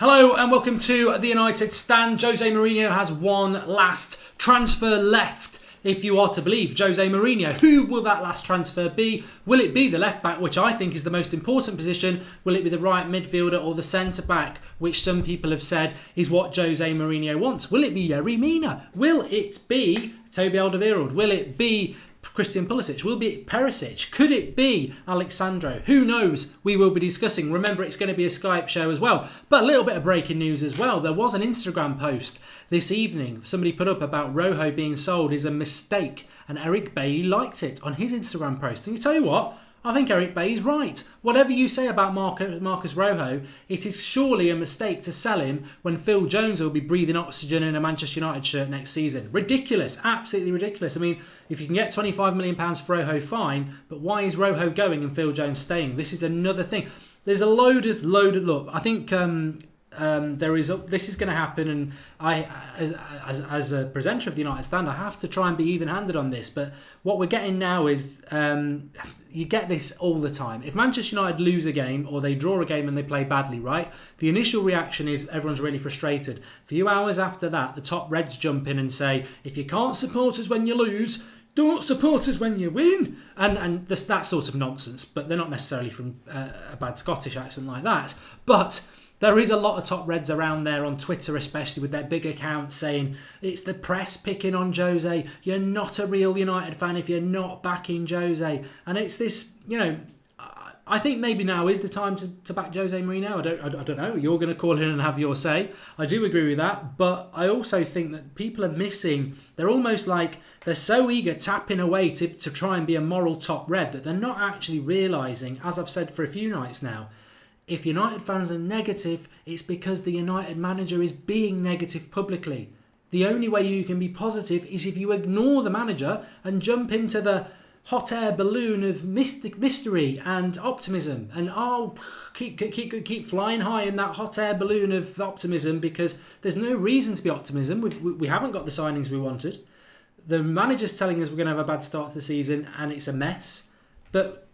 Hello and welcome to the United Stand. Jose Mourinho has one last transfer left, if you are to believe Jose Mourinho. Who will that last transfer be? Will it be the left back, which I think is the most important position? Will it be the right midfielder or the centre back, which some people have said is what Jose Mourinho wants? Will it be Yerry Mina? Will it be Toby Alderweireld? Will it be Christian Pulisic? Will it be Perisic? Could it be Alexandro? Who knows? We will be discussing. Remember, it's going to be a Skype show as well. But a little bit of breaking news as well. There was an Instagram post this evening. Somebody put up about Rojo being sold is a mistake. And Eric Bailly liked it on his Instagram post. And you tell you what, I think Eric Bailly's right. Whatever you say about Marcus Rojo, it is surely a mistake to sell him when Phil Jones will be breathing oxygen in a Manchester United shirt next season. Ridiculous. Absolutely ridiculous. I mean, if you can get £25 million for Rojo, fine. But why is Rojo going and Phil Jones staying? This is another thing. There's a load of look. I think this is going to happen, and I, as a presenter of the United Stand, I have to try and be even-handed on this. But what we're getting now is you get this all the time. If Manchester United lose a game or they draw a game and they play badly, right? The initial reaction is everyone's really frustrated. A few hours after that, the top Reds jump in and say, if you can't support us when you lose, don't support us when you win. And that sort of nonsense. But they're not necessarily from a bad Scottish accent like that. But there is a lot of top Reds around there on Twitter, especially with their big accounts saying it's the press picking on Jose. You're not a real United fan if you're not backing Jose. And it's this, I think maybe now is the time to back Jose Mourinho. I don't know. You're going to call in and have your say. I do agree with that. But I also think that people are missing. They're almost like they're so eager tapping away to try and be a moral top Red that they're not actually realising, as I've said for a few nights now, if United fans are negative, it's because the United manager is being negative publicly. The only way you can be positive is if you ignore the manager and jump into the hot air balloon of mystery and optimism. And keep flying high in that hot air balloon of optimism, because there's no reason to be optimism. We haven't got the signings we wanted. The manager's telling us we're going to have a bad start to the season and it's a mess. But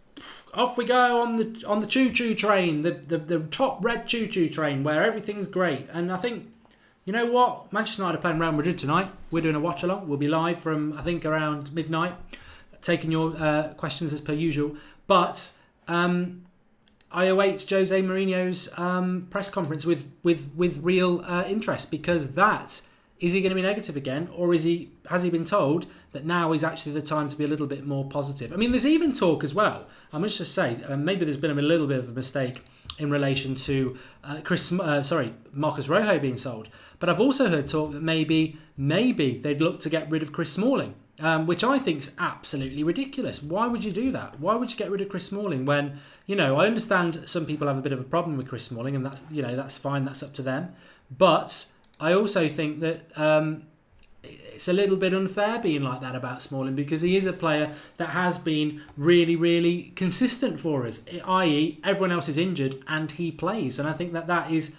off we go on the choo-choo train, the top Red choo-choo train where everything's great. And I think, you know what? Manchester United are playing Real Madrid tonight. We're doing a watch-along. We'll be live from, I think, around midnight, taking your questions as per usual. But I await Jose Mourinho's press conference with real interest, because is he going to be negative again, or has he been told that now is actually the time to be a little bit more positive? I mean, there's even talk as well. I must just say, maybe there's been a little bit of a mistake in relation to Marcus Rojo being sold. But I've also heard talk that maybe they'd look to get rid of Chris Smalling, which I think is absolutely ridiculous. Why would you do that? Why would you get rid of Chris Smalling when, I understand some people have a bit of a problem with Chris Smalling, and that's fine. That's up to them. But I also think that it's a little bit unfair being like that about Smalling, because he is a player that has been really, really consistent for us, i.e. everyone else is injured and he plays. And I think that is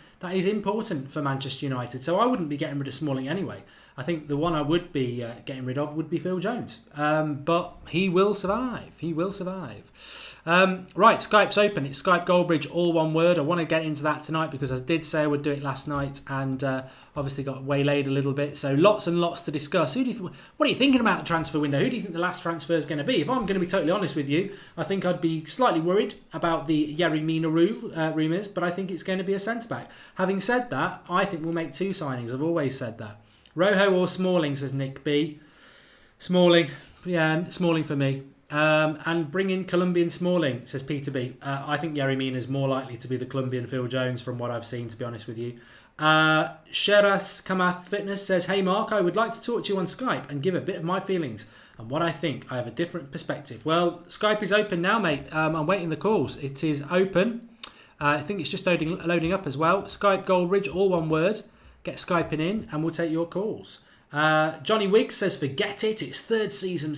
important for Manchester United. So I wouldn't be getting rid of Smalling anyway. I think the one I would be getting rid of would be Phil Jones. But he will survive. He will survive. Right, Skype's open. It's Skype Goldbridge, all one word. I want to get into that tonight because I did say I would do it last night, and obviously got waylaid a little bit. So lots and lots to discuss. What are you thinking about the transfer window? Who do you think the last transfer is going to be? If I'm going to be totally honest with you, I think I'd be slightly worried about the Yerry Mina rumours, but I think it's going to be a centre-back. Having said that, I think we'll make two signings. I've always said that. Rojo or Smalling, says Nick B. Smalling. Yeah, Smalling for me. And bring in Colombian Smalling, says Peter B. I think Yerry Mina is more likely to be the Colombian Phil Jones from what I've seen, to be honest with you. Sheras Kamath Fitness says, hey Mark, I would like to talk to you on Skype and give a bit of my feelings and what I think. I have a different perspective. Well, Skype is open now, mate. I'm waiting the calls. It is open. I think it's just loading up as well. Skype Goldbridge, all one word. Get Skyping in and we'll take your calls. Johnny Wiggs says, forget it. It's third syndrome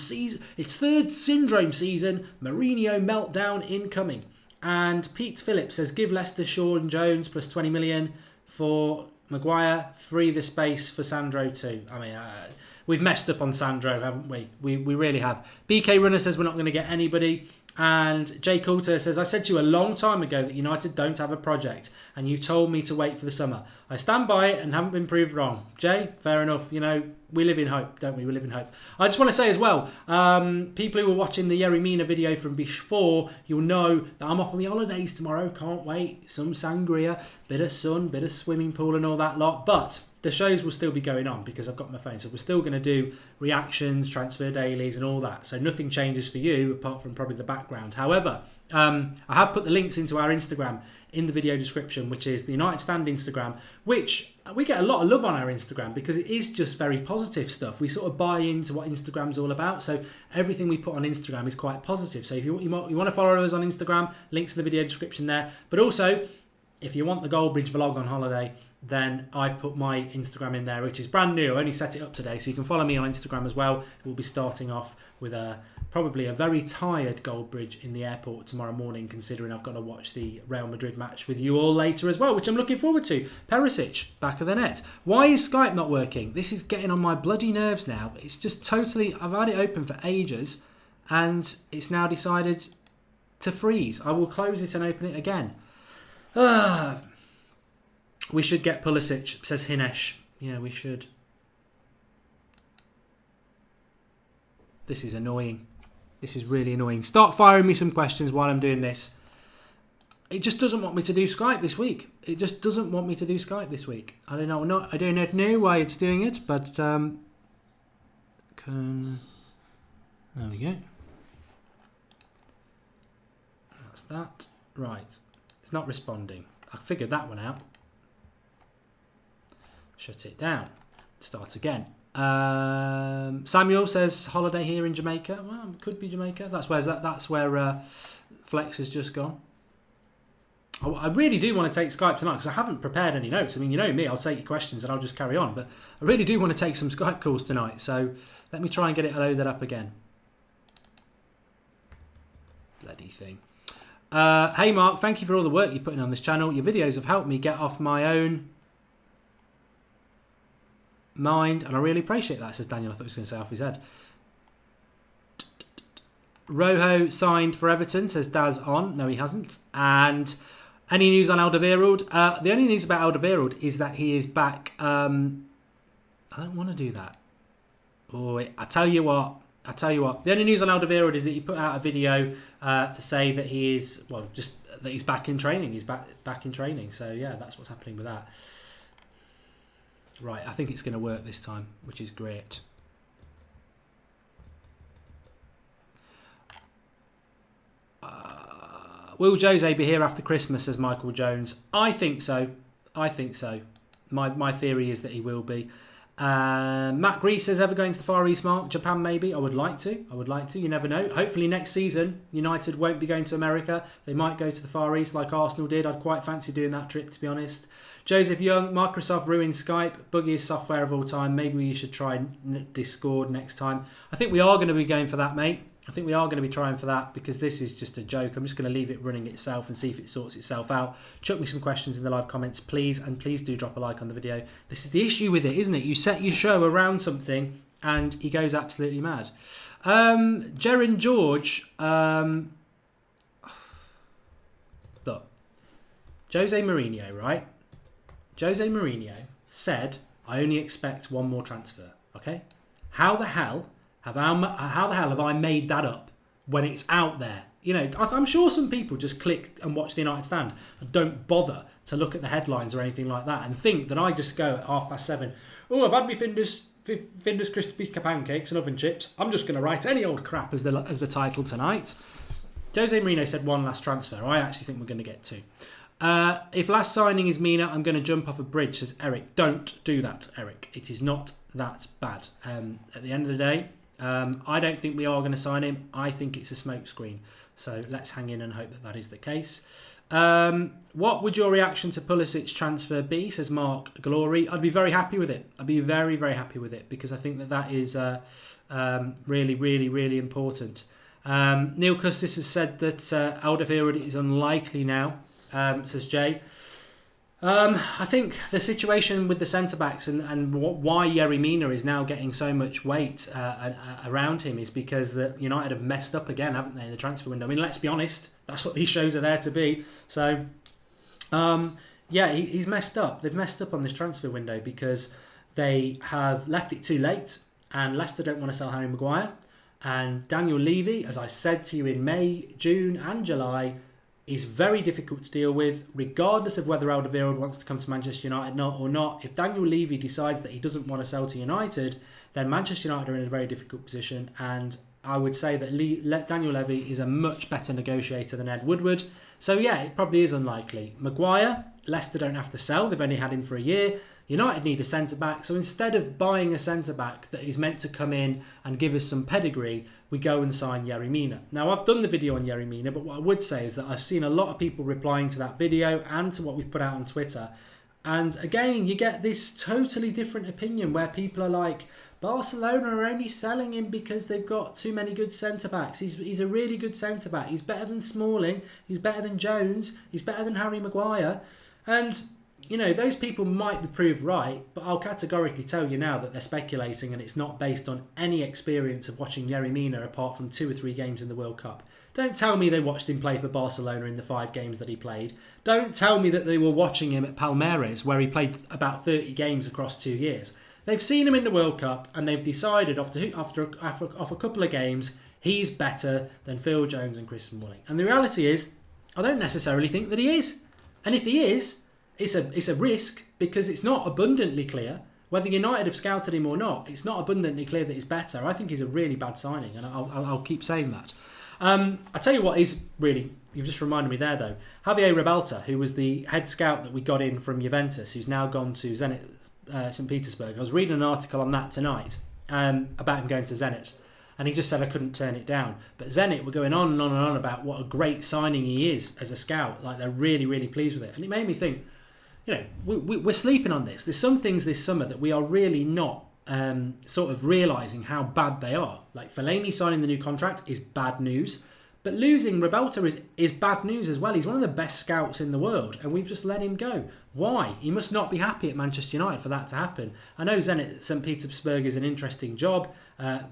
season. Mourinho meltdown incoming. And Pete Phillips says, give Leicester Sean Jones plus 20 million for Maguire. Free the space for Sandro too. I mean, we've messed up on Sandro, haven't we? We really have. BK Runner says we're not going to get anybody. And Jay Coulter says, I said to you a long time ago that United don't have a project, and you told me to wait for the summer. I stand by it and haven't been proved wrong. Jay, fair enough. You know, we live in hope, don't we? We live in hope. I just want to say as well, people who were watching the Yerry Mina video from before, you'll know that I'm off on my holidays tomorrow. Can't wait. Some sangria, bit of sun, bit of swimming pool and all that lot. But the shows will still be going on because I've got my phone. So we're still going to do reactions, transfer dailies and all that. So nothing changes for you apart from probably the background. However, I have put the links into our Instagram in the video description, which is the United Stand Instagram, which we get a lot of love on our Instagram because it is just very positive stuff. We sort of buy into what Instagram's all about. So everything we put on Instagram is quite positive. So if you want to follow us on Instagram, links to the video description there. But also, if you want the Goldbridge vlog on holiday, then I've put my Instagram in there, which is brand new. I only set it up today, so you can follow me on Instagram as well. We'll be starting off with probably a very tired Goldbridge in the airport tomorrow morning, considering I've got to watch the Real Madrid match with you all later as well, which I'm looking forward to. Perisic, back of the net. Why is Skype not working? This is getting on my bloody nerves now. It's just totally... I've had it open for ages, and it's now decided to freeze. I will close it and open it again. We should get Pulisic, says Hinesh. Yeah, we should. This is annoying. This is really annoying. Start firing me some questions while I'm doing this. It just doesn't want me to do Skype this week. It just doesn't want me to do Skype this week. I don't know why it's doing it, but there we go. That's that. Right. It's not responding. I figured that one out. Shut it down. Start again. Samuel says holiday here in Jamaica. Well, could be Jamaica. That's where Flex has just gone. I really do want to take Skype tonight because I haven't prepared any notes. I mean, you know me, I'll take your questions and I'll just carry on. But I really do want to take some Skype calls tonight. So let me try and get it loaded up again. Bloody thing. Hey Mark, thank you for all the work you're putting on this channel. Your videos have helped me get off my own mind, and I really appreciate that, says Daniel. I thought he was going to say off his head. Rojo signed for Everton, says Daz on. No, he hasn't. And any news on Alderweireld? The only news about Alderweireld is that he is back. I don't want to do that. Oh, I tell you what. The only news on Alderweireld is that he put out a video to say that he is, well, just that he's back in training. He's back in training. So yeah, that's what's happening with that. Right, I think it's going to work this time, which is great. Will Jose be here after Christmas, says Michael Jones? I think so. My theory is that he will be. Matt Grease says, ever going to the Far East, Mark? Japan, maybe? I would like to. You never know. Hopefully next season, United won't be going to America. They might go to the Far East like Arsenal did. I'd quite fancy doing that trip, to be honest. Joseph Young, Microsoft ruined Skype. Buggiest software of all time. Maybe we should try Discord next time. I think we are going to be going for that, mate. I think we are going to be trying for that because this is just a joke. I'm just going to leave it running itself and see if it sorts itself out. Chuck me some questions in the live comments, please. And please do drop a like on the video. This is the issue with it, isn't it? You set your show around something and he goes absolutely mad. Jeren George. Look. Jose Mourinho, right? Jose Mourinho said, I only expect one more transfer. Okay? How the hell have I made that up when it's out there? You know, I'm sure some people just click and watch the United Stand and don't bother to look at the headlines or anything like that and think that I just go at 7:30. Oh, I've had me Findus crispy pancakes and oven chips. I'm just going to write any old crap as the title tonight. Jose Mourinho said one last transfer. I actually think we're going to get two. If last signing is Mina, I'm going to jump off a bridge, says Eric. Don't do that, Eric. It is not that bad. At the end of the day, I don't think we are going to sign him. I think it's a smokescreen. So let's hang in and hope that is the case. What would your reaction to Pulisic's transfer be, says Mark Glory? I'd be very happy with it. I'd be very, very happy with it because I think that is really, really, really important. Neil Custis has said that Alderweireld is unlikely now, says Jay. I think the situation with the centre-backs and why Yerry Mina is now getting so much weight around him is because that United have messed up again, haven't they, in the transfer window? I mean, let's be honest, that's what these shows are there to be. So, yeah, he's messed up. They've messed up on this transfer window because they have left it too late, and Leicester don't want to sell Harry Maguire. And Daniel Levy, as I said to you in May, June and July, is very difficult to deal with, regardless of whether Alderweireld wants to come to Manchester United or not. If Daniel Levy decides that he doesn't want to sell to United, then Manchester United are in a very difficult position. And I would say that Daniel Levy is a much better negotiator than Ed Woodward. So yeah, it probably is unlikely. Maguire, Leicester don't have to sell. They've only had him for a year. United need a centre-back, so instead of buying a centre-back that is meant to come in and give us some pedigree, we go and sign Yerry Mina. Now, I've done the video on Yerry Mina, but what I would say is that I've seen a lot of people replying to that video and to what we've put out on Twitter. And again, you get this totally different opinion where people are like, Barcelona are only selling him because they've got too many good centre-backs. He's a really good centre-back. He's better than Smalling. He's better than Jones. He's better than Harry Maguire. And those people might be proved right, but I'll categorically tell you now that they're speculating and it's not based on any experience of watching Yerry Mina apart from 2 or 3 games in the World Cup. Don't tell me they watched him play for Barcelona in the 5 games that he played. Don't tell me that they were watching him at Palmeiras, where he played about 30 games across 2 years. They've seen him in the World Cup and they've decided after a couple of games, he's better than Phil Jones and Chris Smalling. And the reality is, I don't necessarily think that he is. And if he is, it's a risk because it's not abundantly clear. Whether United have scouted him or not, it's not abundantly clear that he's better. I think he's a really bad signing, and I'll keep saying that. I tell you what is really, you've just reminded me there though, Javier Ribalta, who was the head scout that we got in from Juventus, who's now gone to Zenit St. Petersburg. I was reading an article on that tonight about him going to Zenit. And he just said I couldn't turn it down. But Zenit were going on and on and on about what a great signing he is as a scout. Like, they're really, really pleased with it. And it made me think, we're sleeping on this. There's some things this summer that we are really not sort of realising how bad they are. Like, Fellaini signing the new contract is bad news. But losing Ribalta is bad news as well. He's one of the best scouts in the world, and we've just let him go. Why? He must not be happy at Manchester United for that to happen. I know Zenit St. Petersburg is an interesting job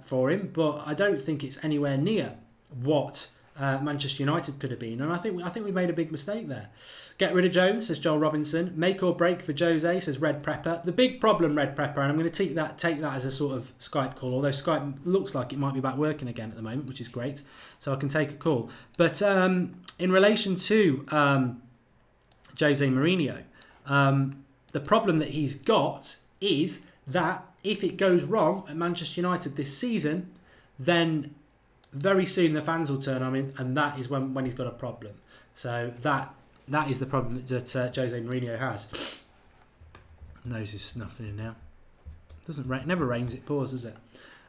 for him, but I don't think it's anywhere near what Manchester United could have been, and I think we made a big mistake there. Get rid of Jones, says Joel Robinson. Make or break for Jose, says Red Prepper. The big problem, Red Prepper, and I'm going to take that as a sort of Skype call, although Skype looks like it might be back working again at the moment, which is great, so I can take a call. But in relation to Jose Mourinho, the problem that he's got is that if it goes wrong at Manchester United this season, then very soon the fans will turn on him, and that is when he's got a problem. So that is the problem that Jose Mourinho has. Nose is snuffing in now. Never rains, it pours, does it?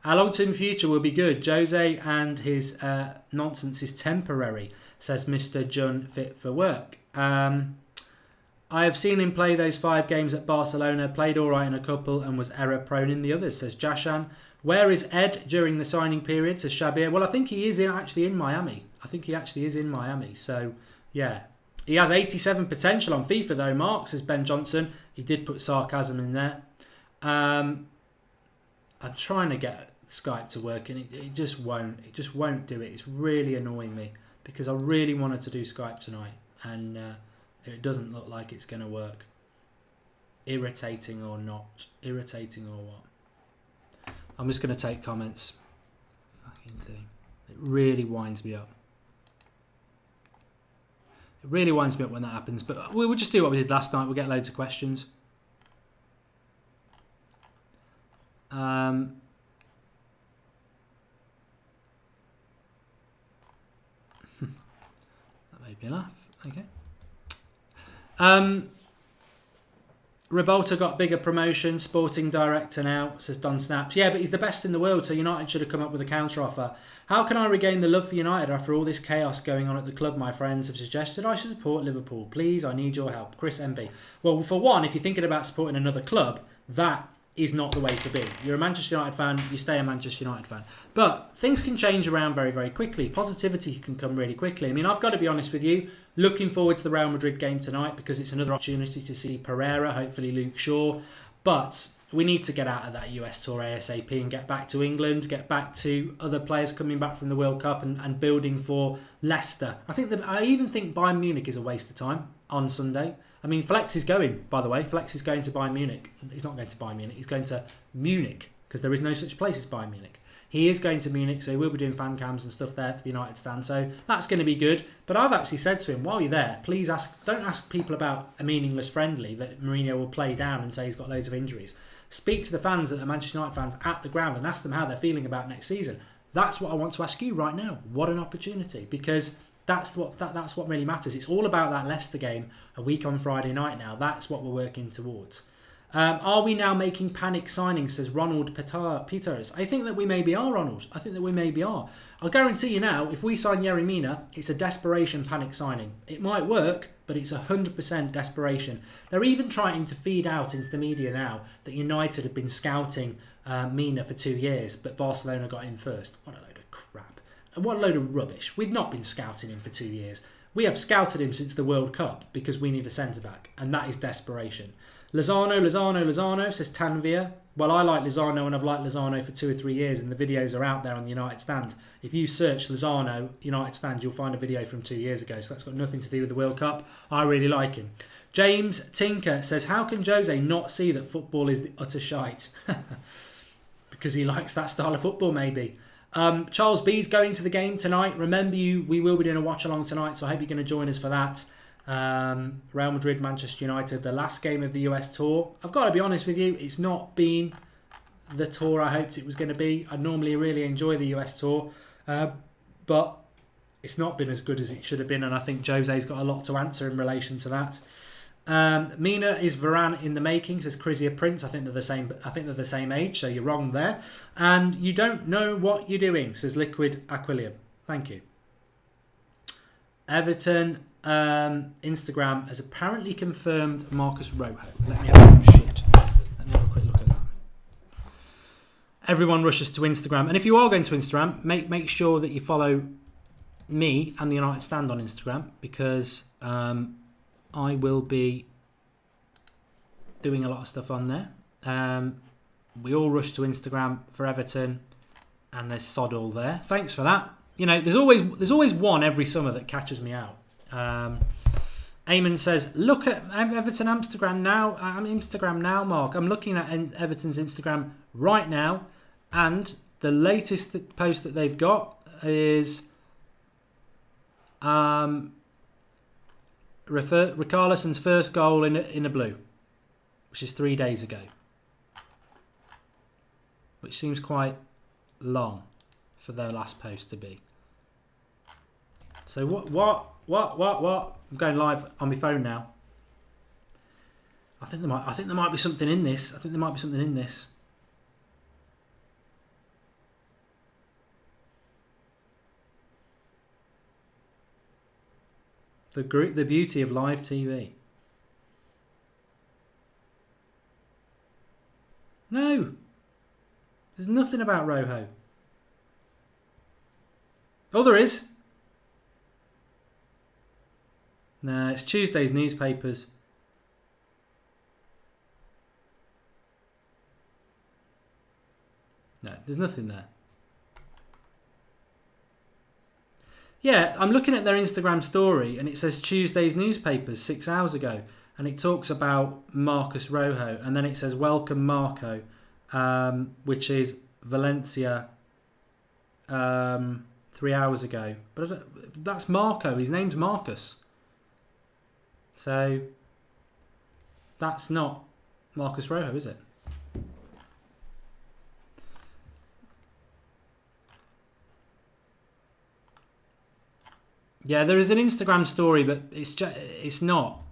Our long-term future will be good. Jose and his nonsense is temporary, says Mr. Jun Fit for Work. I have seen him play those 5 games at Barcelona, played all right in a couple and was error-prone in the others, says Jashan. Where is Ed during the signing period, says Shabir? Well, I think he is actually in Miami. So, yeah. He has 87 potential on FIFA, though, Mark, says Ben Johnson. He did put sarcasm in there. I'm trying to get Skype to work, and it just won't. It just won't do it. It's really annoying me because I really wanted to do Skype tonight, and it doesn't look like it's going to work. Irritating or not? Irritating or what? I'm just going to take comments. Fucking thing. It really winds me up. It really winds me up when that happens. But we'll just do what we did last night. We'll get loads of questions. That made me laugh. Okay. Ribalta got bigger promotion, sporting director now, says Don Snaps. Yeah, but he's the best in the world, so United should have come up with a counter-offer. How can I regain the love for United after all this chaos going on at the club? My friends have suggested I should support Liverpool. Please, I need your help. Chris MB. Well, for one, if you're thinking about supporting another club, that is not the way to be. You're a Manchester United fan, you stay a Manchester United fan. But things can change around very, very quickly. Positivity can come really quickly. I mean, I've got to be honest with you, looking forward to the Real Madrid game tonight because it's another opportunity to see Pereira, hopefully Luke Shaw. But we need to get out of that US tour ASAP and get back to England, get back to other players coming back from the World Cup and building for Leicester. I even think Bayern Munich is a waste of time on Sunday. I mean, Flex is going, by the way. Flex is going to Bayern Munich. He's not going to Bayern Munich. He's going to Munich because there is no such place as Bayern Munich. He is going to Munich, so he will be doing fan cams and stuff there for the United stand. So that's going to be good. But I've actually said to him, while you're there, please don't ask people about a meaningless friendly that Mourinho will play down and say he's got loads of injuries. Speak to the fans that are Manchester United fans at the ground and ask them how they're feeling about next season. That's what I want to ask you right now. What an opportunity, because that's what really matters. It's all about that Leicester game a week on Friday night now. That's what we're working towards. Are we now making panic signings, says Ronald Peters. I think that we maybe are, Ronald. I think that we maybe are. I'll guarantee you now, if we sign Yerry Mina, it's a desperation panic signing. It might work, but it's 100% desperation. They're even trying to feed out into the media now that United have been scouting Mina for 2 years, but Barcelona got him first. What a load of crap. And what a load of rubbish. We've not been scouting him for 2 years. We have scouted him since the World Cup because we need a centre-back, and that is desperation. Lozano, says Tanvir. Well, I like Lozano and I've liked Lozano for 2 or 3 years and the videos are out there on the United stand. If you search Lozano, United stand, you'll find a video from 2 years ago. So that's got nothing to do with the World Cup. I really like him. James Tinker says, how can Jose not see that football is the utter shite? Because he likes that style of football, maybe. Charles B's going to the game tonight. Remember, we will be doing a watch along tonight, so I hope you're going to join us for that. Real Madrid, Manchester United, the last game of the US tour. I've got to be honest with you, it's not been the tour I hoped it was going to be. I normally really enjoy the US tour, but it's not been as good as it should have been, and I think Jose's got a lot to answer in relation to that. Mina is Varane in the making, says Crizia Prince. I think they're the same age, so you're wrong there. And you don't know what you're doing, says Liquid Aquilium. Thank you. Everton Instagram has apparently confirmed Marcus Rojo. Let me have a quick look at that. Everyone rushes to Instagram, and if you are going to Instagram, make sure that you follow me and the United Stand on Instagram, because I will be doing a lot of stuff on there. We all rush to Instagram for Everton, and there's sod all there. Thanks for that. You know, there's always one every summer that catches me out. Eamon says, look at Everton Instagram now. Instagram now, Mark. I'm looking at Everton's Instagram right now, and the latest post that they've got is Richarlison's first goal in a blue, which is 3 days ago, which seems quite long for their last post to be. So what? I'm going live on my phone now. I think there might be something in this. The beauty of live TV. No, there's nothing about Rojo. Oh, there is. No, it's Tuesday's newspapers. No, there's nothing there. Yeah, I'm looking at their Instagram story and it says Tuesday's newspapers 6 hours ago, and it talks about Marcus Rojo, and then it says welcome Marco, which is Valencia 3 hours ago. But that's Marco, his name's Marcus. So that's not Marcus Rojo, is it? Yeah, there is an Instagram story, but it's not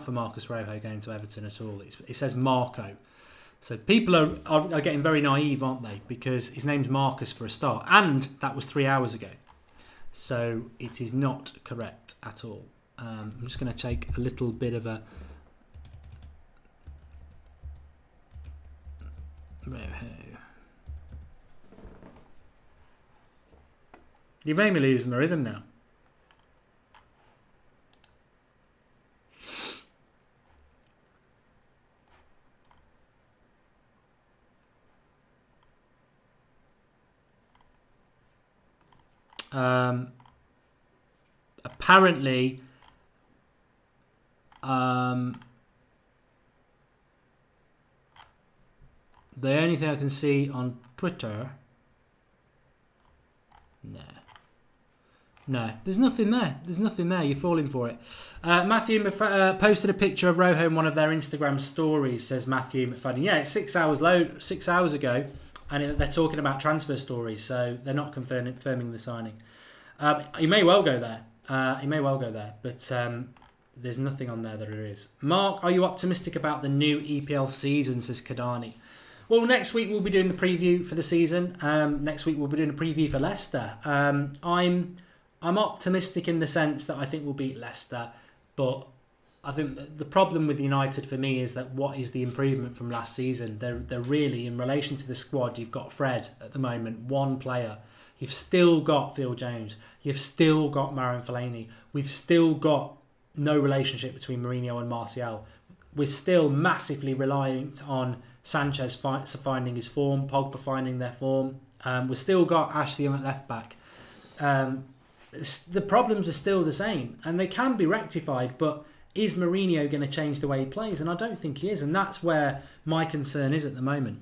for Marcus Rojo going to Everton at all. It says Marco. So people are getting very naive, aren't they? Because his name's Marcus for a start, and that was 3 hours ago. So it is not correct at all. I'm just going to take a little bit of a You made me lose my rhythm now. Apparently, the only thing I can see on Twitter, no, there's nothing there. There's nothing there. You're falling for it. Matthew posted a picture of Rojo in one of their Instagram stories. Says Matthew McFadden. Yeah, it's 6 hours ago, and they're talking about transfer stories, so they're not confirming the signing. He may well go there. But there's nothing on there that it is. Mark, are you optimistic about the new EPL season? Says Kadani. Well, next week we'll be doing the preview for the season. Next week we'll be doing a preview for Leicester. I'm optimistic in the sense that I think we'll beat Leicester, but I think the problem with United for me is that what is the improvement from last season? They're really, in relation to the squad, you've got Fred at the moment, one player. You've still got Phil Jones. You've still got Marouane Fellaini. We've still got no relationship between Mourinho and Martial. We're still massively reliant on Sanchez finding his form, Pogba finding their form. We've still got Ashley Young at left back. The problems are still the same, and they can be rectified, but is Mourinho going to change the way he plays? And I don't think he is, and that's where my concern is at the moment.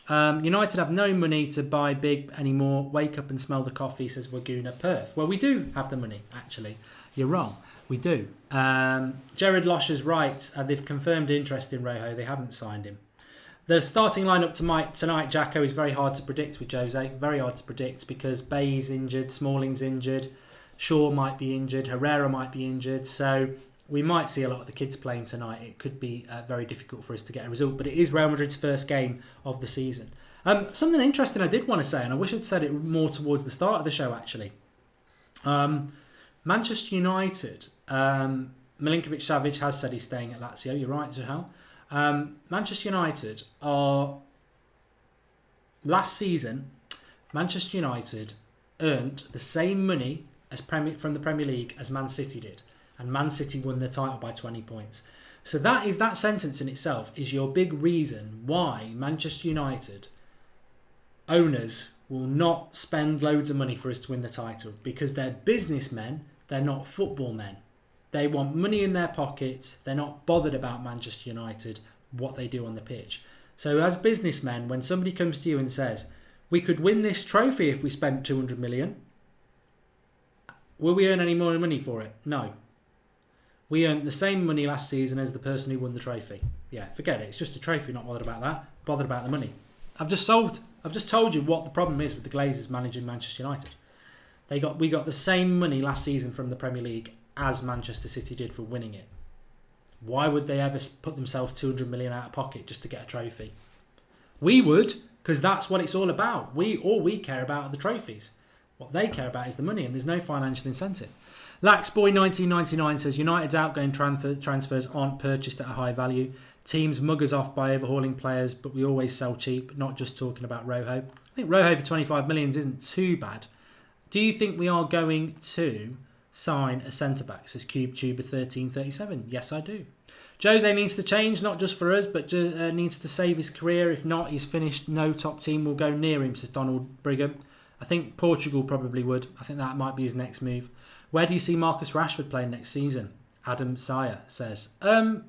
United have no money to buy big anymore. Wake up and smell the coffee, says Waguna Perth. Well, we do have the money, actually. You're wrong. We do. Jared Losh is right. They've confirmed interest in Rojo. They haven't signed him. The starting lineup tonight, Jacko, is very hard to predict with Jose. Very hard to predict because Bay's injured, Smalling's injured, Shaw might be injured, Herrera might be injured. So we might see a lot of the kids playing tonight. It could be very difficult for us to get a result, but it is Real Madrid's first game of the season. Something interesting I did want to say, and I wish I'd said it more towards the start of the show, actually. Manchester United, Milinkovic-Savic has said he's staying at Lazio. You're right, Zuhal. Manchester United are... Last season, Manchester United earned the same money from the Premier League as Man City did. And Man City won the title by 20 points. So that sentence in itself is your big reason why Manchester United owners will not spend loads of money for us to win the title. Because they're businessmen, they're not football men. They want money in their pockets. They're not bothered about Manchester United, what they do on the pitch. So as businessmen, when somebody comes to you and says, we could win this trophy if we spent 200 million, will we earn any more money for it? No. We earned the same money last season as the person who won the trophy. Yeah, forget it. It's just a trophy, not bothered about that. Bothered about the money. I've just told you what the problem is with the Glazers managing Manchester United. We got the same money last season from the Premier League as Manchester City did for winning it. Why would they ever put themselves 200 million out of pocket just to get a trophy? We would, because that's what it's all about. All we care about are the trophies. What they care about is the money, and there's no financial incentive. Laxboy1999 says United's outgoing transfers aren't purchased at a high value. Teams mug us off by overhauling players, but we always sell cheap. Not just talking about Rojo. I think Rojo for 25 million isn't too bad. Do you think we are going to sign a centre-back, says CubeTuber1337. Yes, I do. Jose needs to change, not just for us, but needs to save his career. If not, he's finished. No top team will go near him, says Donald Brigham. I think Portugal probably would. I think that might be his next move. Where do you see Marcus Rashford playing next season? Adam Sire says. He'll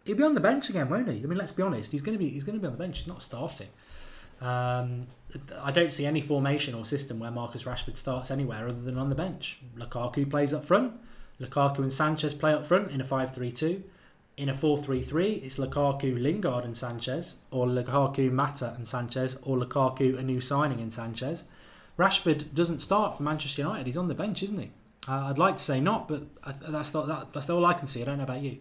be on the bench again, won't he? I mean, let's be honest. He's going to be on the bench. He's not starting. I don't see any formation or system where Marcus Rashford starts anywhere other than on the bench. Lukaku plays up front. Lukaku and Sanchez play up front in a 5-3-2. In a 4-3-3, it's Lukaku, Lingard and Sanchez, or Lukaku, Mata and Sanchez, or Lukaku, a new signing in Sanchez. Rashford doesn't start for Manchester United. He's on the bench, isn't he? I'd like to say not, but that's all I can see. I don't know about you.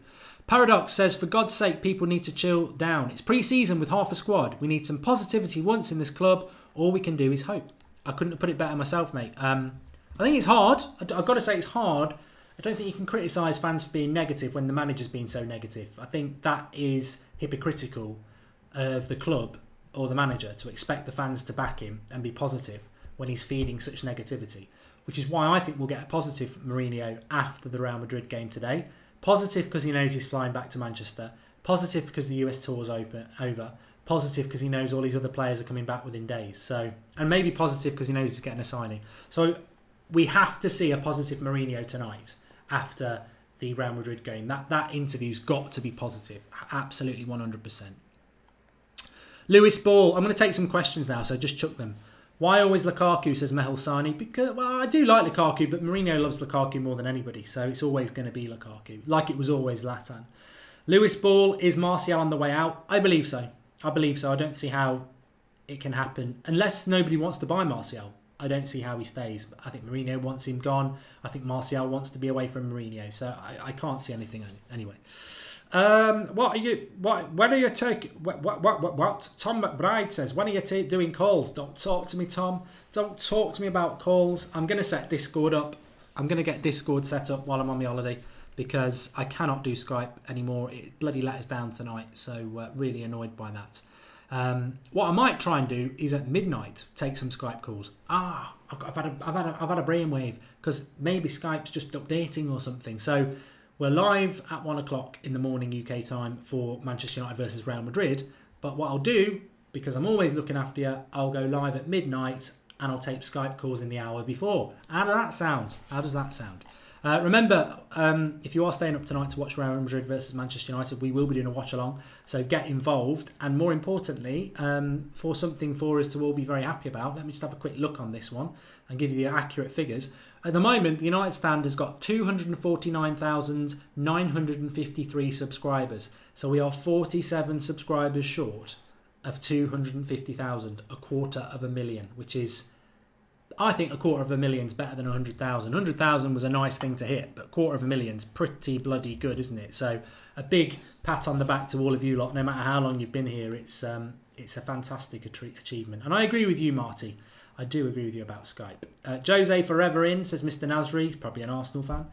Paradox says, for God's sake, people need to chill down. It's pre-season with half a squad. We need some positivity once in this club. All we can do is hope. I couldn't have put it better myself, mate. I think it's hard. I've got to say it's hard. I don't think you can criticise fans for being negative when the manager's been so negative. I think that is hypocritical of the club or the manager to expect the fans to back him and be positive when he's feeding such negativity, which is why I think we'll get a positive Mourinho after the Real Madrid game today. Positive because he knows he's flying back to Manchester. Positive because the US tour's over. Positive because he knows all these other players are coming back within days. So, and maybe positive because he knows he's getting a signing. So we have to see a positive Mourinho tonight after the Real Madrid game. That interview's got to be positive. Absolutely 100%. Lewis Ball. I'm going to take some questions now, so just chuck them. Why always Lukaku, says Mehul Sani? Because, well, I do like Lukaku, but Mourinho loves Lukaku more than anybody, so it's always going to be Lukaku, like it was always Zlatan. Lewis Ball, is Martial on the way out? I believe so. I don't see how it can happen. Unless nobody wants to buy Martial, I don't see how he stays. I think Mourinho wants him gone. I think Martial wants to be away from Mourinho, so I can't see anything anyway. What are you taking? What? Tom McBride says, when are you doing calls? Don't talk to me, Tom. Don't talk to me about calls. I'm going to set Discord up. I'm going to get Discord set up while I'm on the holiday because I cannot do Skype anymore. It bloody let us down tonight, so really annoyed by that. What I might try and do is at midnight take some Skype calls. I've had a brainwave because maybe Skype's just updating or something. So we're live at 1 o'clock in the morning UK time for Manchester United versus Real Madrid. But what I'll do, because I'm always looking after you, I'll go live at midnight and I'll take Skype calls in the hour before. How does that sound? Remember, if you are staying up tonight to watch Real Madrid versus Manchester United, we will be doing a watch along. So get involved. And more importantly, for something for us to all be very happy about, let me just have a quick look on this one and give you the accurate figures. At the moment, the United Stand has got 249,953 subscribers. So we are 47 subscribers short of 250,000, 250,000, which is, I think 250,000 is better than 100,000. 100,000 was a nice thing to hit, but 250,000 is pretty bloody good, isn't it? So a big pat on the back to all of you lot, no matter how long you've been here. It's a fantastic achievement. And I agree with you, Marty. I do agree with you about Skype. Jose Forever In, says Mr. Nasri, probably an Arsenal fan.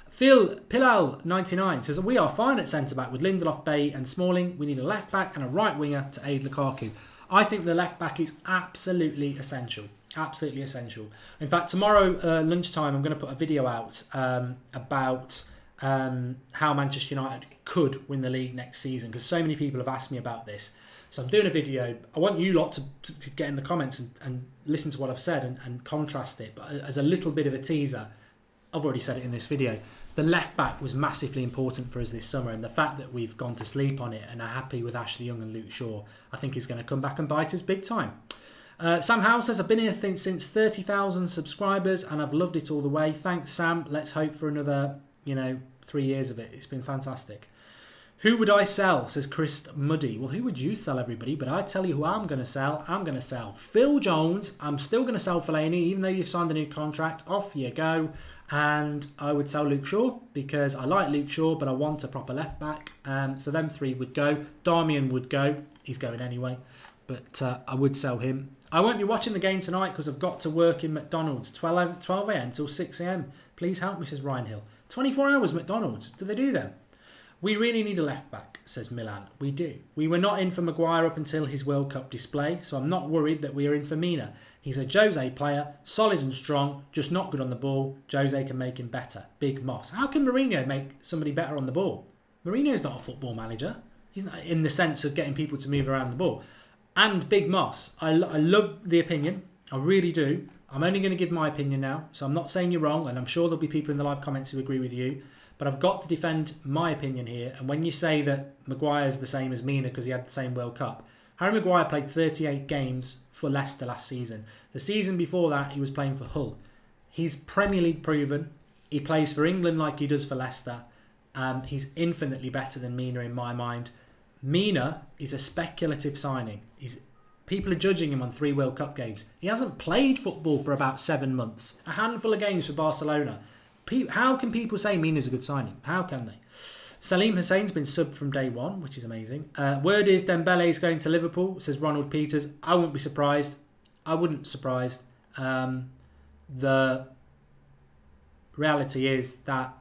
Phil Pilal99 says, we are fine at centre-back with Lindelof, Bay and Smalling. We need a left-back and a right winger to aid Lukaku. I think the left-back is absolutely essential. Absolutely essential. In fact, tomorrow lunchtime, I'm going to put a video out about how Manchester United could win the league next season, because so many people have asked me about this. So I'm doing a video. I want you lot to get in the comments and listen to what I've said and contrast it. But as a little bit of a teaser, I've already said it in this video. The left back was massively important for us this summer, and the fact that we've gone to sleep on it and are happy with Ashley Young and Luke Shaw, I think is going to come back and bite us big time. Sam Howe says, I've been here since 30,000 subscribers and I've loved it all the way. Thanks, Sam. Let's hope for another, 3 years of it. It's been fantastic. Who would I sell, says Chris Muddy. Well, who would you sell, everybody? But I tell you who I'm going to sell. I'm going to sell Phil Jones. I'm still going to sell Fellaini, even though you've signed a new contract. Off you go. And I would sell Luke Shaw because I like Luke Shaw, but I want a proper left back. So them three would go. Darmian would go. He's going anyway. But I would sell him. I won't be watching the game tonight because I've got to work in McDonald's 12 a.m. till 6 a.m. Please help me, says Ryan Hill. 24 hours McDonald's. Do they do them? We really need a left back, says Milan. We do. We were not in for Maguire up until his World Cup display, so I'm not worried that we are in for Mina. He's a Jose player, solid and strong, just not good on the ball. Jose can make him better. Big Moss. How can Mourinho make somebody better on the ball? Mourinho's not a football manager. He's not in the sense of getting people to move around the ball. And Big Moss. I love the opinion. I really do. I'm only going to give my opinion now, so I'm not saying you're wrong, and I'm sure there'll be people in the live comments who agree with you. But I've got to defend my opinion here. And when you say that Maguire's the same as Mina because he had the same World Cup, Harry Maguire played 38 games for Leicester last season. The season before that, he was playing for Hull. He's Premier League proven. He plays for England like he does for Leicester. He's infinitely better than Mina in my mind. Mina is a speculative signing. People are judging him on 3 World Cup games. He hasn't played football for about 7 months. A handful of games for Barcelona. How can people say Mina's a good signing? How can they? Salim Hussein's been subbed from day one, which is amazing. Word is Dembele is going to Liverpool, says Ronald Peters. I wouldn't be surprised. I wouldn't be surprised. The reality is that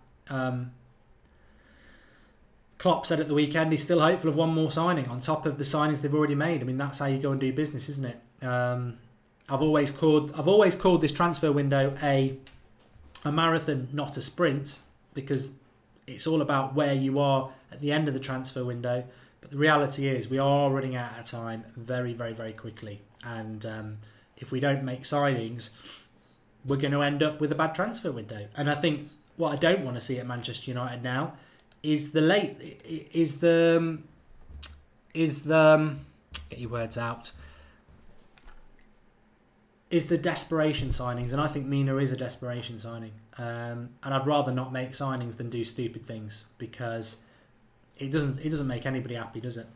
Klopp said at the weekend he's still hopeful of one more signing on top of the signings they've already made. I mean, that's how you go and do business, isn't it? I've always called this transfer window a marathon, not a sprint, because it's all about where you are at the end of the transfer window. But the reality is we are running out of time very, very, very quickly. And if we don't make signings, we're going to end up with a bad transfer window. And I think what I don't want to see at Manchester United now is the get your words out, is the desperation signings. And I think Mina is a desperation signing. And I'd rather not make signings than do stupid things, because it doesn't make anybody happy, does it?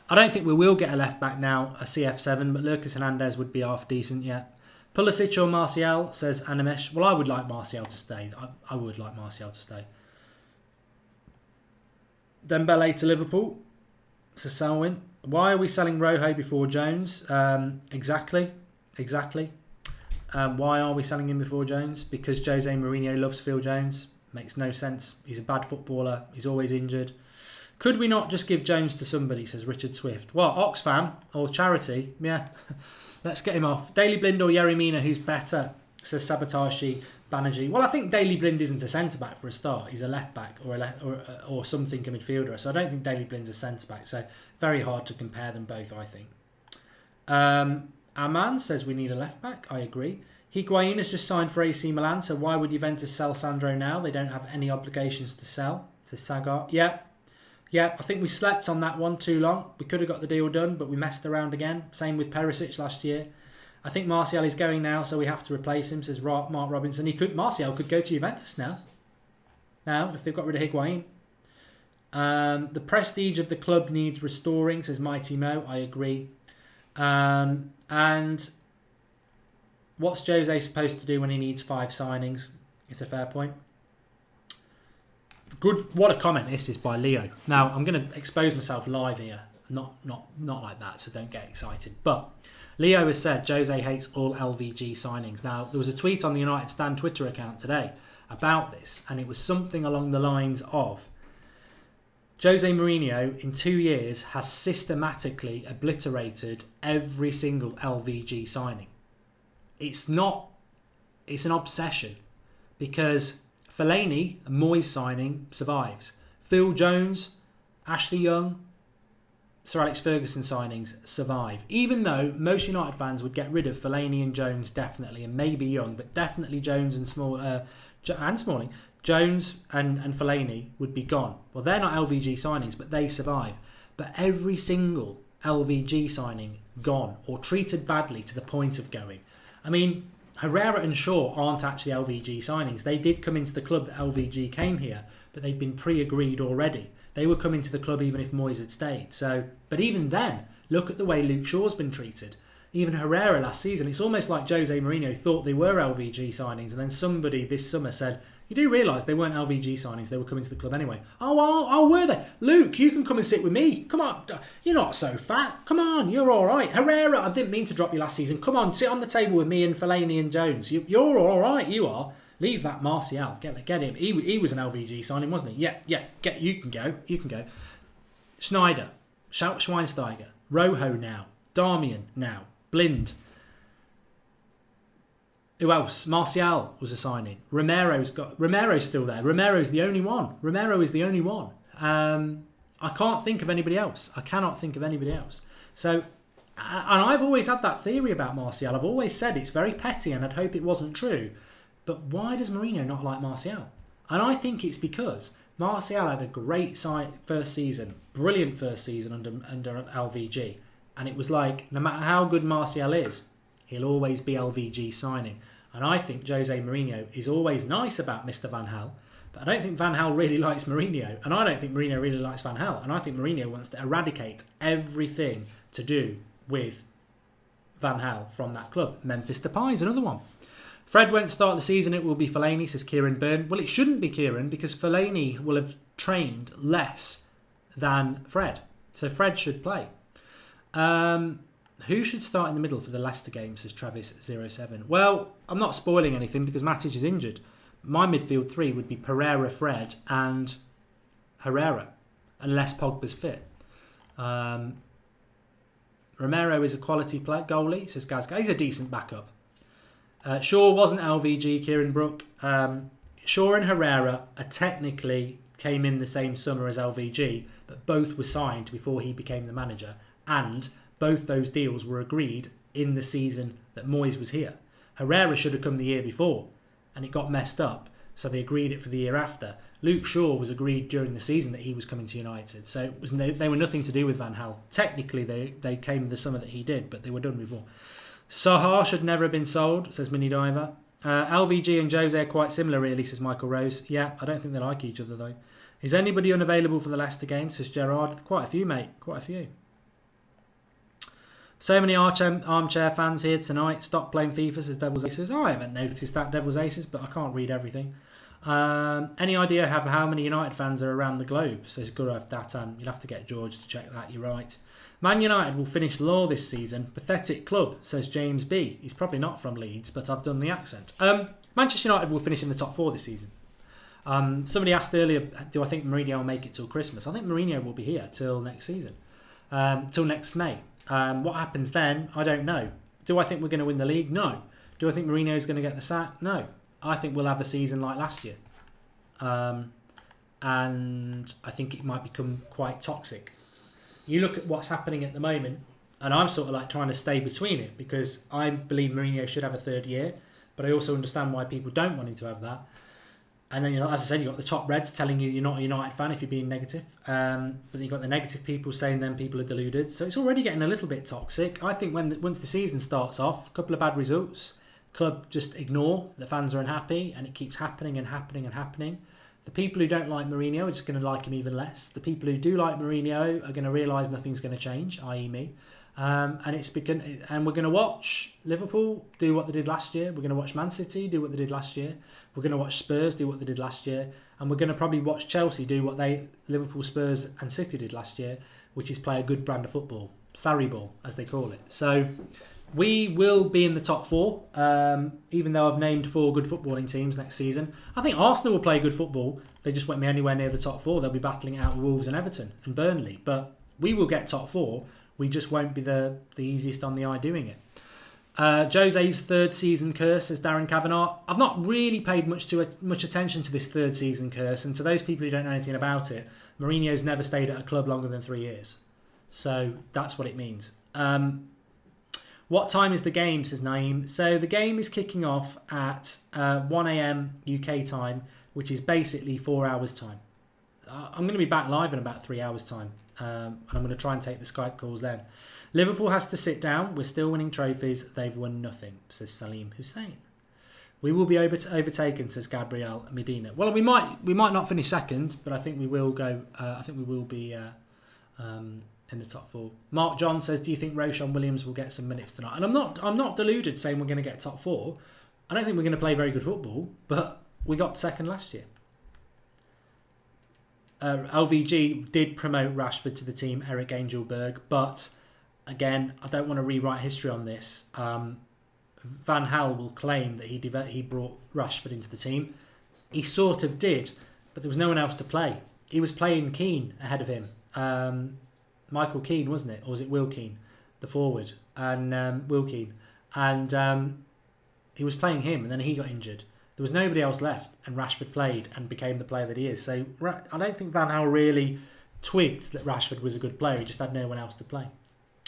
I don't think we will get a left back now, a CF7, but Lucas Hernandez would be half decent, yeah. Pulisic or Martial, says Animesh. Well, I would like Martial to stay. I would like Martial to stay. Dembele to Liverpool, says Selwyn. Why are we selling Rojo before Jones? Exactly. Why are we selling him before Jones? Because Jose Mourinho loves Phil Jones. Makes no sense. He's a bad footballer. He's always injured. Could we not just give Jones to somebody, says Richard Swift. What, Oxfam or charity? Yeah, let's get him off. Daley Blind or Yerry Mina, who's better, says Sabatashi Banerjee. Well, I think Daley Blind isn't a centre-back for a start. He's a left-back or something, a midfielder. So I don't think Daley Blind's a centre-back. So very hard to compare them both, I think. Aman says we need a left-back. I agree. Higuain has just signed for AC Milan, so why would Juventus sell Sandro now? They don't have any obligations to sell. Says Sagar. Yeah, I think we slept on that one too long. We could have got the deal done, but we messed around again. Same with Perisic last year. I think Martial is going now, so we have to replace him, says Mark Robinson. Martial could go to Juventus now. Now, if they've got rid of Higuain. The prestige of the club needs restoring, says Mighty Mo. I agree. And what's Jose supposed to do when he needs 5 signings? It's a fair point. Good. What a comment this is by Leo. Now, I'm going to expose myself live here. Not like that, so don't get excited. But Leo has said Jose hates all LVG signings. Now, there was a tweet on the United Stand Twitter account today about this, and it was something along the lines of Jose Mourinho, in 2 years, has systematically obliterated every single LVG signing. It's an obsession, because Fellaini, a Moyes signing, survives. Phil Jones, Ashley Young, Sir Alex Ferguson signings survive. Even though most United fans would get rid of Fellaini and Jones definitely, and maybe Young, but definitely Jones and Smalling. Jones and Fellaini would be gone. Well, they're not LVG signings, but they survive. But every single LVG signing gone, or treated badly to the point of going. I mean, Herrera and Shaw aren't actually LVG signings. They did come into the club that LVG came here, but they'd been pre-agreed already. They were coming to the club even if Moyes had stayed. But even then, look at the way Luke Shaw's been treated. Even Herrera last season, it's almost like Jose Mourinho thought they were LVG signings, and then somebody this summer said, you do realise they weren't LVG signings, they were coming to the club anyway. Oh, were they? Luke, you can come and sit with me. Come on, you're not so fat. Come on, you're all right. Herrera, I didn't mean to drop you last season. Come on, sit on the table with me and Fellaini and Jones. You're all right, you are. Leave that Martial. Get him. He was an LVG signing, wasn't he? Yeah. You can go. Schneider, Schweinsteiger, Rojo now, Darmian now, Blind. Who else? Martial was a signing. Romero's still there. Romero's the only one. I can't think of anybody else. I cannot think of anybody else. So, and I've always had that theory about Martial. I've always said it's very petty, and I'd hope it wasn't true. But why does Mourinho not like Martial? And I think it's because Martial had a great first season, brilliant first season under LVG. And it was like, no matter how good Martial is, he'll always be LVG signing. And I think Jose Mourinho is always nice about Mr. Van Gaal, but I don't think Van Gaal really likes Mourinho. And I don't think Mourinho really likes Van Gaal. And I think Mourinho wants to eradicate everything to do with Van Gaal from that club. Memphis Depay is another one. Fred won't start the season, it will be Fellaini, says Kieran Byrne. Well, it shouldn't be Kieran, because Fellaini will have trained less than Fred. So Fred should play. Who should start in the middle for the Leicester game, says Travis07. Well, I'm not spoiling anything because Matic is injured. My midfield 3 would be Pereira, Fred and Herrera. unless Pogba's fit. Romero is a quality goalie, says Gazga. He's a decent backup. Shaw wasn't LVG, Kieran Brook. Shaw and Herrera are technically came in the same summer as LVG, but both were signed before he became the manager, and both those deals were agreed in the season that Moyes was here. Herrera should have come the year before, and it got messed up, so they agreed it for the year after. Luke Shaw was agreed during the season that he was coming to United, so they were nothing to do with Van Gaal. Technically, they came the summer that he did, but they were done before. Sahar should never have been sold, says Mini Diver. LVG and Jose are quite similar, really, says Michael Rose. Yeah, I don't think they like each other, though. Is anybody unavailable for the Leicester game, says Gerard? Quite a few, mate. Quite a few. So many armchair fans here tonight. Stop playing FIFA, says Devil's Aces. Oh, I haven't noticed that, Devil's Aces, but I can't read everything. Any idea of how many United fans are around the globe, says Gurav Datan. You'll have to get George to check that, you're right. Man United will finish low this season. Pathetic club, says James B. He's probably not from Leeds, but I've done the accent. Manchester United will finish in the top 4 this season. Somebody asked earlier, do I think Mourinho will make it till Christmas? I think Mourinho will be here till next season, till next May. What happens then, I don't know. Do I think we're going to win the league? No. Do I think Mourinho is going to get the sack? No. I think we'll have a season like last year. And I think it might become quite toxic. You look at what's happening at the moment, and I'm sort of like trying to stay between it because I believe Mourinho should have a third year, but I also understand why people don't want him to have that. And then, as I said, you've got the top Reds telling you you're not a United fan if you're being negative. But then you've got the negative people saying then people are deluded. So it's already getting a little bit toxic. I think once the season starts off, a couple of bad results, club just ignore, the fans are unhappy, and it keeps happening and happening and happening. The people who don't like Mourinho are just going to like him even less. The people who do like Mourinho are going to realise nothing's going to change, i.e. me. And we're going to watch Liverpool do what they did last year. We're going to watch Man City do what they did last year. We're going to watch Spurs do what they did last year. And we're going to probably watch Chelsea do what Liverpool, Spurs and City did last year, which is play a good brand of football. Sarri ball, as they call it. So we will be in the top 4, even though I've named 4 good footballing teams next season. I think Arsenal will play good football. They just won't be anywhere near the top 4. They'll be battling it out with Wolves and Everton and Burnley. But we will get top 4. We just won't be the easiest on the eye doing it. Jose's third season curse, says Darren Kavanagh. I've not really paid much attention to this third season curse. And to those people who don't know anything about it, Mourinho's never stayed at a club longer than 3 years. So that's what it means. What time is the game, says Naeem? So the game is kicking off at 1 a.m. UK time, which is basically 4 hours time. I'm going to be back live in about 3 hours time. And I'm going to try and take the Skype calls then. Liverpool has to sit down. We're still winning trophies. They've won nothing, says Salim Hussein. We will be overtaken, says Gabriel Medina. Well, we might not finish second, but I think we will go. I think we will be in the top 4. Mark John says, do you think Roshan Williams will get some minutes tonight? And I'm not deluded saying we're going to get top 4. I don't think we're going to play very good football, but we got second last year. LVG did promote Rashford to the team, Eric Angelberg, but again, I don't want to rewrite history on this. Van Gaal will claim that he brought Rashford into the team. He sort of did, but there was no one else to play. He was playing Keane ahead of him. Michael Keane, wasn't it? Or was it Will Keane, the forward? And Will Keane. And he was playing him, and then he got injured. There was nobody else left, and Rashford played and became the player that he is. So I don't think Van Gaal really twigged that Rashford was a good player. He just had no one else to play.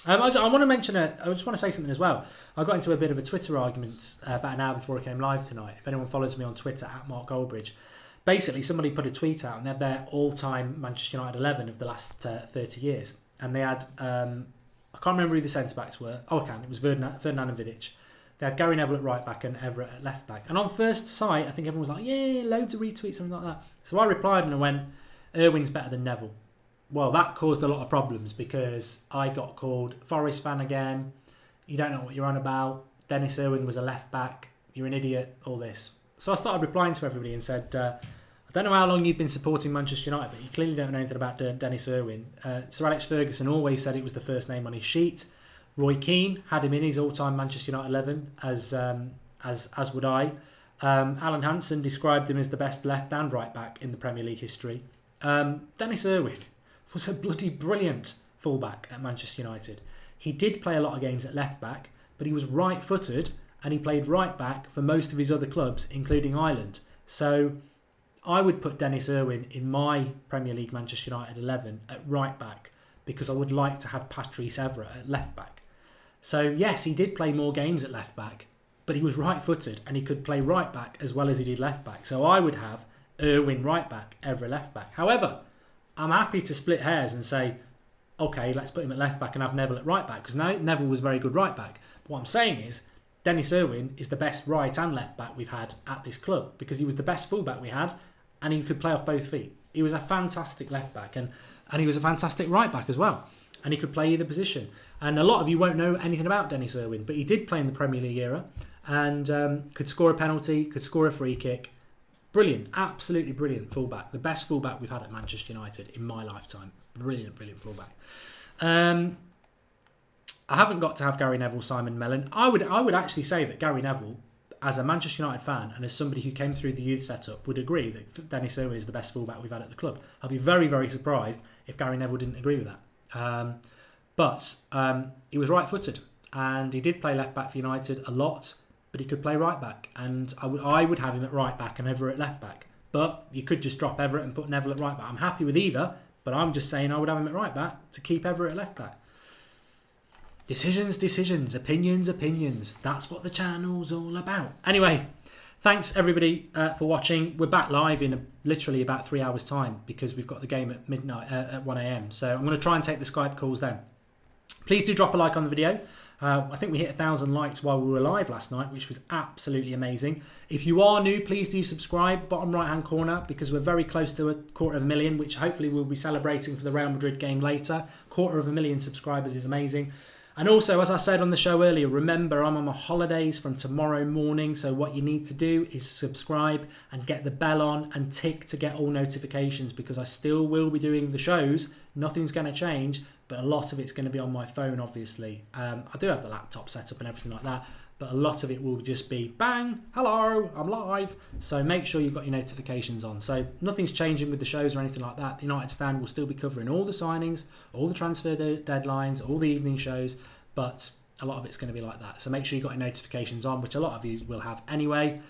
I want to mention I just want to say something as well. I got into a bit of a Twitter argument about an hour before I came live tonight. If anyone follows me on Twitter, @MarkGoldbridge, basically somebody put a tweet out and they had their all-time Manchester United 11 of the last 30 years. And they had, I can't remember who the centre-backs were. Oh, I can. It was Ferdinand and Vidic. They had Gary Neville at right back and Everett at left back. And on first sight, I think everyone was like, yeah, loads of retweets, something like that. So I replied and I went, Irwin's better than Neville. Well, that caused a lot of problems because I got called Forest fan again. You don't know what you're on about. Dennis Irwin was a left back. You're an idiot. All this. So I started replying to everybody and said, I don't know how long you've been supporting Manchester United, but you clearly don't know anything about Dennis Irwin. Sir Alex Ferguson always said it was the first name on his sheet. Roy Keane had him in his all-time Manchester United 11, as would I. Alan Hansen described him as the best left and right back in the Premier League history. Dennis Irwin was a bloody brilliant fullback at Manchester United. He did play a lot of games at left back, but he was right-footed and he played right back for most of his other clubs, including Ireland. So I would put Dennis Irwin in my Premier League Manchester United 11 at right back because I would like to have Patrice Evra at left back. So yes, he did play more games at left back, but he was right-footed and he could play right back as well as he did left back. So I would have Irwin right back, Evra left back. However, I'm happy to split hairs and say, okay, let's put him at left back and have Neville at right back because Neville was very good right back. But what I'm saying is Dennis Irwin is the best right and left back we've had at this club because he was the best fullback we had and he could play off both feet. He was a fantastic left back and he was a fantastic right back as well. And he could play either position. And a lot of you won't know anything about Dennis Irwin, but he did play in the Premier League era and could score a penalty, could score a free kick. Brilliant, absolutely brilliant fullback. The best fullback we've had at Manchester United in my lifetime. Brilliant, brilliant fullback. I haven't got to have Gary Neville, Simon Mellon. I would actually say that Gary Neville, as a Manchester United fan and as somebody who came through the youth setup, would agree that Dennis Irwin is the best fullback we've had at the club. I'd be very, very surprised if Gary Neville didn't agree with that. But he was right-footed and he did play left-back for United a lot, but he could play right-back. And I would have him at right-back and Everett at left-back. But you could just drop Everett and put Neville at right-back. I'm happy with either, but I'm just saying I would have him at right-back to keep Everett at left-back. Decisions, opinions. That's what the channel's all about. Anyway, thanks everybody for watching. We're back live in literally about 3 hours' time because we've got the game at midnight at 1 a.m. So I'm going to try and take the Skype calls then. Please do drop a like on the video. I think we hit 1,000 likes while we were live last night, which was absolutely amazing. If you are new, please do subscribe, bottom right-hand corner, because we're very close to 250,000, which hopefully we'll be celebrating for the Real Madrid game later. 250,000 subscribers is amazing. And also, as I said on the show earlier, remember I'm on my holidays from tomorrow morning. So what you need to do is subscribe and get the bell on and tick to get all notifications because I still will be doing the shows. Nothing's going to change, but a lot of it's going to be on my phone, obviously. I do have the laptop set up and everything like that, but a lot of it will just be bang, hello, I'm live. So make sure you've got your notifications on. So nothing's changing with the shows or anything like that. The United Stand will still be covering all the signings, all the transfer deadlines, all the evening shows, but a lot of it's going to be like that. So make sure you've got your notifications on, which a lot of you will have anyway.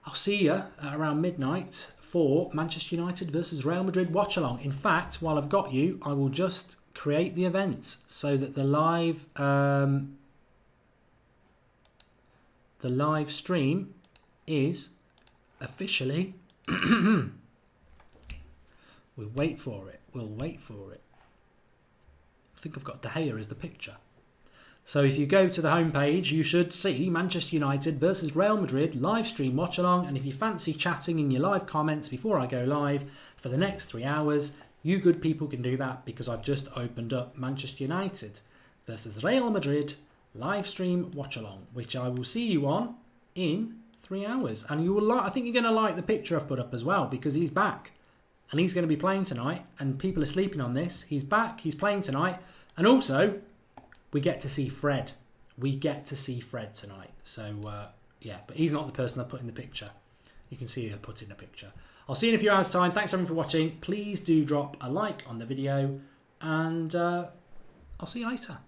I'll see you at around midnight for Manchester United versus Real Madrid watch along. In fact, while I've got you, I will just create the event so that the live stream is officially we'll wait for it. I think I've got De Gea as the picture. So if you go to the homepage, you should see Manchester United versus Real Madrid live stream watch along. And if you fancy chatting in your live comments before I go live for the next 3 hours, you good people can do that because I've just opened up Manchester United versus Real Madrid live stream watch along, which I will see you on in 3 hours. And you will I think you're going to like the picture I've put up as well because he's back and he's going to be playing tonight and people are sleeping on this. He's back, he's playing tonight, and also we get to see Fred. We get to see Fred tonight. So yeah, but he's not the person I put in the picture. You can see who I put in the picture. I'll see you in a few hours' time. Thanks everyone for watching. Please do drop a like on the video and I'll see you later.